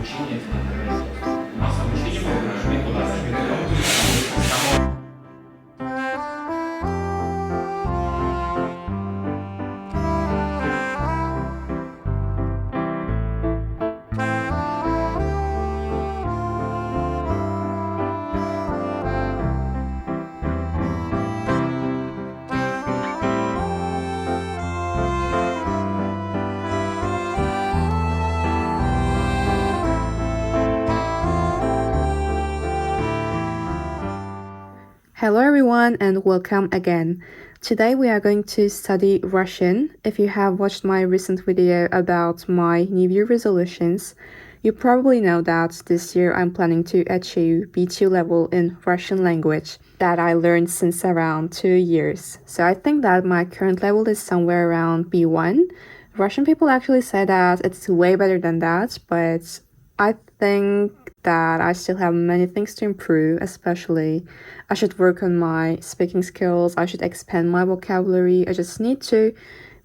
обучение это не производство. У нас обучение было методом. Hello everyone and welcome again. Today we are going to study Russian. If you have watched my recent video about my New Year resolutions, you probably know that this year I'm planning to achieve B2 level in Russian language that I learned since around 2 years. So I think that my current level is somewhere around B1. Russian people actually say that it's way better than that, but I think that I still have many things to improve, especially I should work on my speaking skills, I should expand my vocabulary, I just need to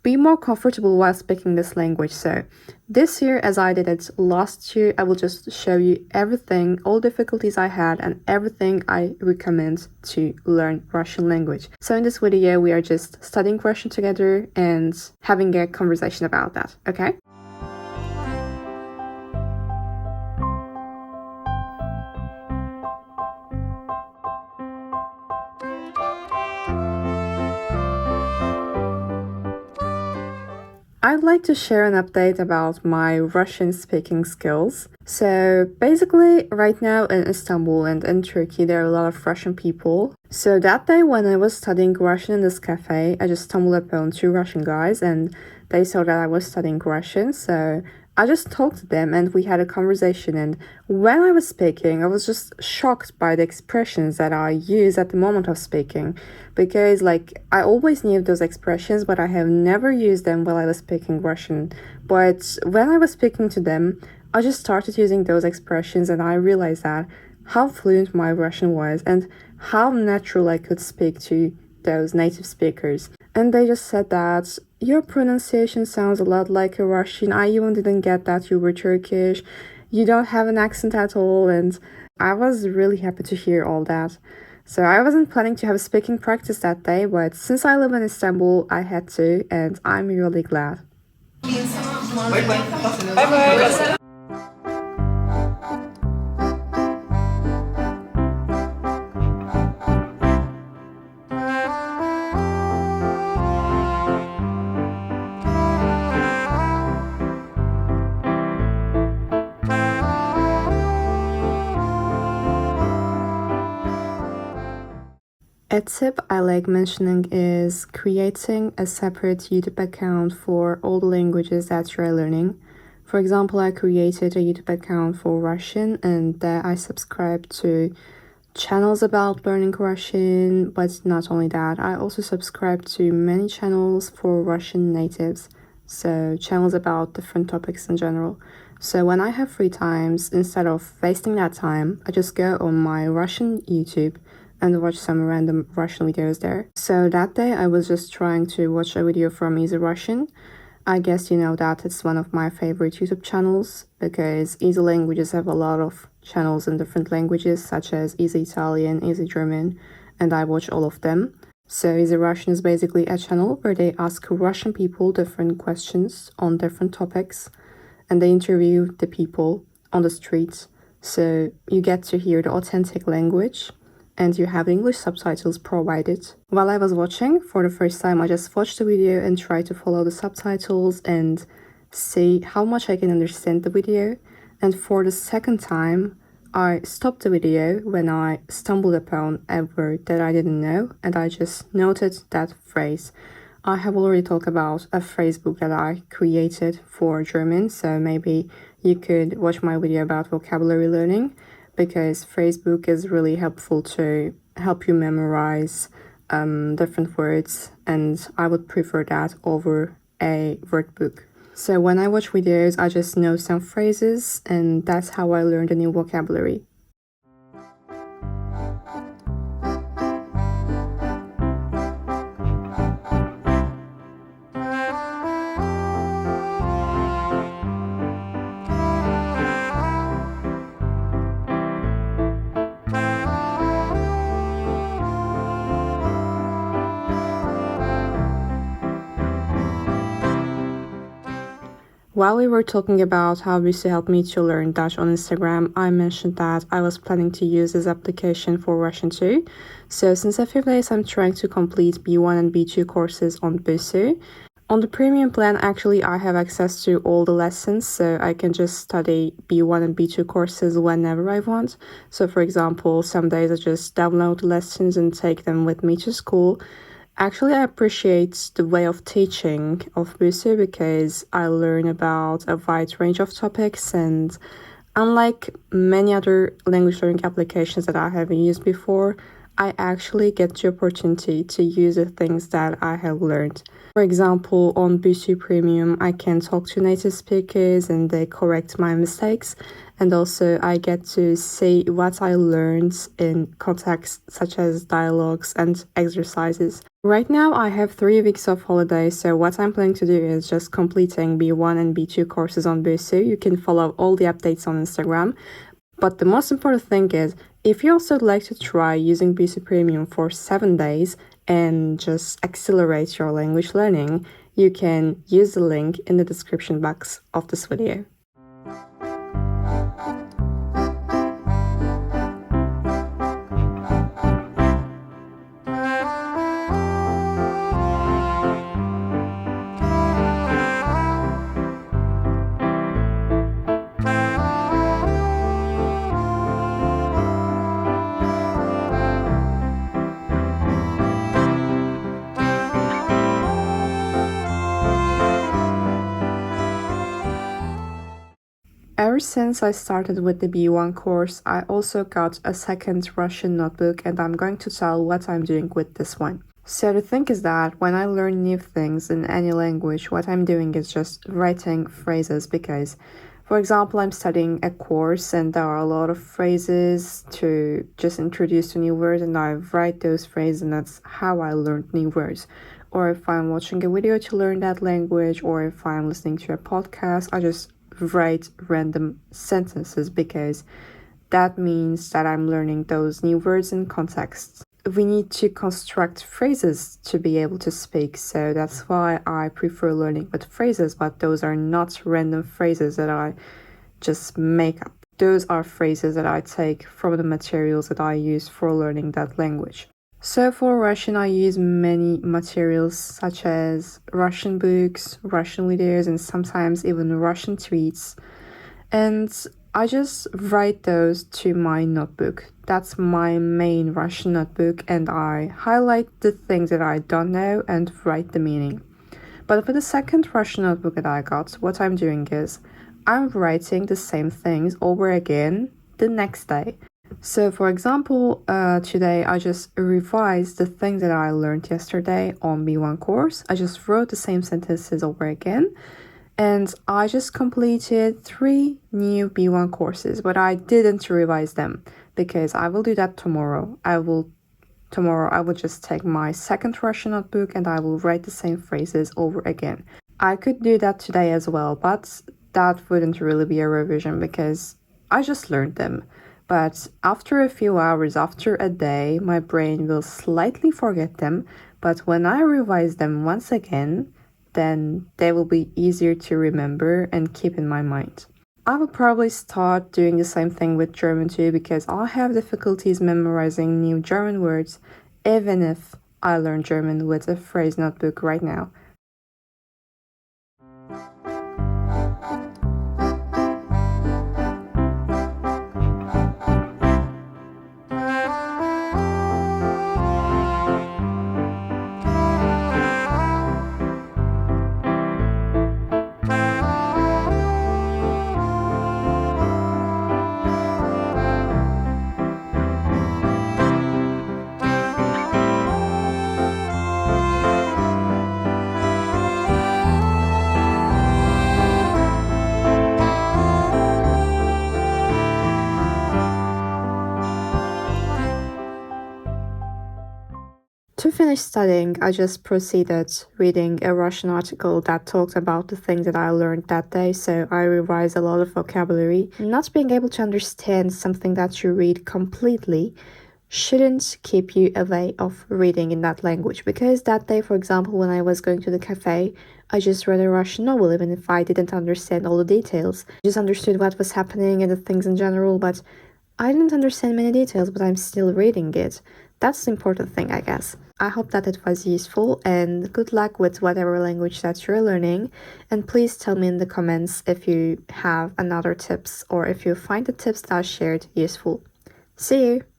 be more comfortable while speaking this language. So this year, as I did it last year, I will just show you everything, all difficulties I had and everything I recommend to learn Russian language. So in this video, we are just studying Russian together and having a conversation about that, okay? I'd like to share an update about my Russian speaking skills. So basically, right now in Istanbul and in Turkey, there are a lot of Russian people. So that day when I was studying Russian in this cafe, I just stumbled upon two Russian guys and they saw that I was studying Russian. So I just talked to them and we had a conversation, and when I was speaking, I was just shocked by the expressions that I use at the moment of speaking, because I always knew those expressions, but I have never used them while I was speaking Russian. But when I was speaking to them, I just started using those expressions and I realized that how fluent my Russian was and how natural I could speak to those native speakers. And they just said that your pronunciation sounds a lot like a Russian. I even didn't get that you were Turkish. You don't have an accent at all. And I was really happy to hear all that. So I wasn't planning to have a speaking practice that day, but since I live in Istanbul, I had to, and I'm really glad. Bye bye. Bye bye. A tip I like mentioning is creating a separate YouTube account for all the languages that you're learning. For example, I created a YouTube account for Russian and there I subscribed to channels about learning Russian, but not only that, I also subscribe to many channels for Russian natives, so channels about different topics in general. So when I have free times, instead of wasting that time, I just go on my Russian YouTube and watch some random Russian videos there. So that day I was just trying to watch a video from Easy Russian. I guess you know that it's one of my favorite YouTube channels because Easy Languages have a lot of channels in different languages such as Easy Italian, Easy German, and I watch all of them. So Easy Russian is basically a channel where they ask Russian people different questions on different topics and they interview the people on the streets. So you get to hear the authentic language and you have English subtitles provided. While I was watching, for the first time I just watched the video and tried to follow the subtitles and see how much I can understand the video. And for the second time, I stopped the video when I stumbled upon a word that I didn't know and I just noted that phrase. I have already talked about a phrase book that I created for German, so maybe you could watch my video about vocabulary learning, because phrasebook is really helpful to help you memorize different words, and I would prefer that over a word book. So when I watch videos, I just know some phrases, and that's how I learned a new vocabulary. While we were talking about how busuu helped me to learn Dutch on Instagram, I mentioned that I was planning to use this application for Russian too. So since a few days I'm trying to complete B1 and B2 courses on busuu. On the premium plan, actually, I have access to all the lessons, so I can just study B1 and B2 courses whenever I want. So, for example, some days I just download the lessons and take them with me to school. Actually, I appreciate the way of teaching of busuu because I learn about a wide range of topics, and unlike many other language learning applications that I have used before, I actually get the opportunity to use the things that I have learned. For example, on busuu Premium, I can talk to native speakers and they correct my mistakes. And also, I get to see what I learned in contexts such as dialogues and exercises. Right now, I have 3 weeks of holiday, so what I'm planning to do is just completing B1 and B2 courses on busuu. You can follow all the updates on Instagram. But the most important thing is, if you also like to try using busuu Premium for 7 days and just accelerate your language learning, you can use the link in the description box of this video. Ever since I started with the B1 course, I also got a second Russian notebook, and I'm going to tell what I'm doing with this one. So the thing is that when I learn new things in any language, what I'm doing is just writing phrases because, for example, I'm studying a course and there are a lot of phrases to just introduce to new words, and I write those phrases, and that's how I learned new words. Or if I'm watching a video to learn that language, or if I'm listening to a podcast, I just write random sentences because that means that I'm learning those new words in context. We need to construct phrases to be able to speak, so that's why I prefer learning with phrases, but those are not random phrases that I just make up. Those are phrases that I take from the materials that I use for learning that language. So for Russian, I use many materials such as Russian books, Russian videos, and sometimes even Russian tweets. And I just write those to my notebook. That's my main Russian notebook, and I highlight the things that I don't know and write the meaning. But for the second Russian notebook that I got, what I'm doing is I'm writing the same things over again the next day. So, for example, today I just revised the things that I learned yesterday on B1 course. I just wrote the same sentences over again, and I just completed 3 new B1 courses, but I didn't revise them because I will do that tomorrow. Tomorrow I will just take my second Russian notebook and I will write the same phrases over again. I could do that today as well, but that wouldn't really be a revision because I just learned them. But after a few hours, after a day, my brain will slightly forget them. But when I revise them once again, then they will be easier to remember and keep in my mind. I will probably start doing the same thing with German too, because I have difficulties memorizing new German words, even if I learn German with a phrase notebook right now. To finish studying, I just proceeded reading a Russian article that talked about the things that I learned that day, so I revised a lot of vocabulary. Not being able to understand something that you read completely shouldn't keep you away of reading in that language. Because that day, for example, when I was going to the cafe, I just read a Russian novel, even if I didn't understand all the details. I just understood what was happening and the things in general, but I didn't understand many details, but I'm still reading it. That's the important thing, I guess. I hope that it was useful, and good luck with whatever language that you're learning. And please tell me in the comments if you have another tips or if you find the tips that I shared useful. See you!